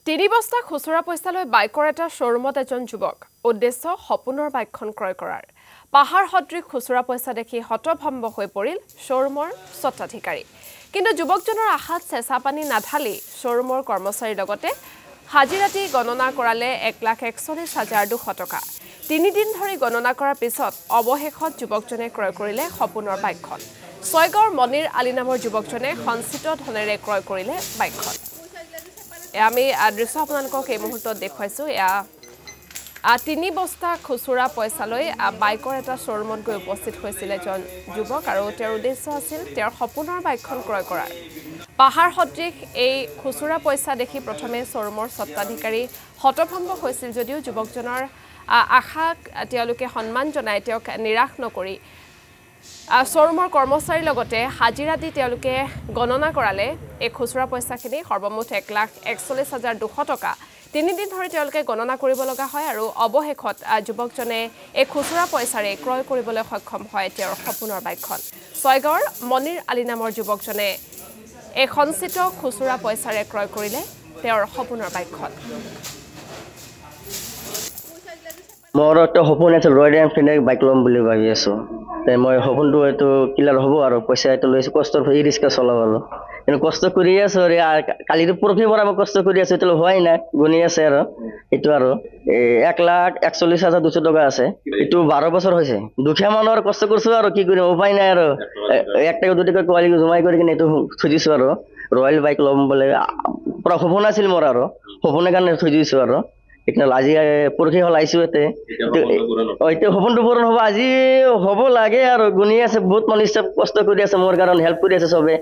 তিনি বস্তা খুচুৰা পইচা লৈ বাইকৰ এটা শ্বৰুমত এজন যুৱক উদ্দেশ্য সপোনৰ বাইকখন ক্ৰয় কৰাৰ পাহাৰ সদৃশ খুচুৰা পইচা দেখি হতভম্ব হৈ পৰিল শ্বৰুমৰ স্বত্বাধিকাৰী কিন্তু যুৱকজনৰ আশাত চেঁচা পানী নাঢালি শ্বৰুমৰ কৰ্মচাৰীৰ লগতে হাজিৰাতি গণনা কৰালে 1,41,200 টকা 3 দিন ধৰি গণনা কৰাৰ পিছত অৱশেষত যুৱকজনে ক্ৰয় কৰিলে সপোনৰ বাইকখন ছয়গাঁৱৰ মনিৰ আলী নামৰ যুৱকজনে সঞ্চিত ধনেৰে ক্ৰয় কৰিলে বাইকখন আমি দৃশ্য আপোনালোকক এই মুহূৰ্তত দেখুৱাইছো তিনি বস্তা খুচুৰা পইচা লৈ বাইকৰ এটা শ্বৰুমত গৈ উপস্থিত হৈছিল এজন যুৱক আৰু তেওঁৰ উদ্দেশ্য আছিল তেওঁৰ সপোনৰ বাইকখন ক্ৰয় কৰাৰ পাহাৰ সদৃশ এই খুচুৰা পইচা দেখি প্ৰথমে শ্বৰুমৰ স্বত্বাধিকাৰী হতভম্ব হৈছিল যদিও যুৱকজনৰ আশাক তেওঁলোকে সন্মান জনাই তেওঁক নিৰাশ নকৰি শ্বৰুমৰ কৰ্মচাৰীৰ লগতে হাজিৰা দি তেওঁলোকে গণনা কৰালে এই খুচুৰা পইচাখিনি সৰ্বমুঠ 1,41,200 টকা 3 দিন ধৰি তেওঁলোকে গণনা কৰিব লগা হয় আৰু অৱশেষত যুৱকজনে এই খুচুৰা পইচাৰে ক্ৰয় কৰিবলৈ সক্ষম হয় তেওঁৰ সপোনৰ বাইকখন ছয়গাঁৱৰ মনিৰ আলী নামৰ যুৱকজনে এই সঞ্চিত খুচুৰা পইচাৰে ক্ৰয় কৰিলে তেওঁৰ সপোনৰ বাইকখন মোৰ একটা সপোন আছে ৰয়েল এনফিল্ড বাইক ল'ম বুলি ভাবি আছো মই সপোনটো এইটো ক্লিয়াৰ হ'ব আৰু পইচা এটা লৈছো কষ্ট কৰি ৰিস্কা চলাবলৈ কিন্তু কষ্ট কৰি আছো কালিৰ পৰহি পৰা মই কষ্ট কৰি আছো এতিয়া হোৱাই নাই গুণি আছে আৰু এইটো আৰু 1,41,200 টকা আছে এইটো 12 বছৰ হৈছে দুখীয়া মানুহৰ কষ্ট কৰিছো আৰু কি কৰিম উপায় নাই আৰু 1 টাকা 2 টাকা কোৱালি জমাই কৰি কিনে এইটো থৈ দিছো আৰু ৰয়েল বাইক ল'ম বুলি পুৰা সপোন আছিল মোৰ আৰু সপোনৰ কাৰণে থৈ দিছো আৰু এতিয়া আজি পৰহি হল আইছো এতিয়া সপোনটো পূৰণ হ'ব আজি হ'ব লাগে আৰু গুণি আছে বহুত মানুহ কষ্ট কৰি আছে মোৰ কাৰণে হেল্প কৰি আছে চবে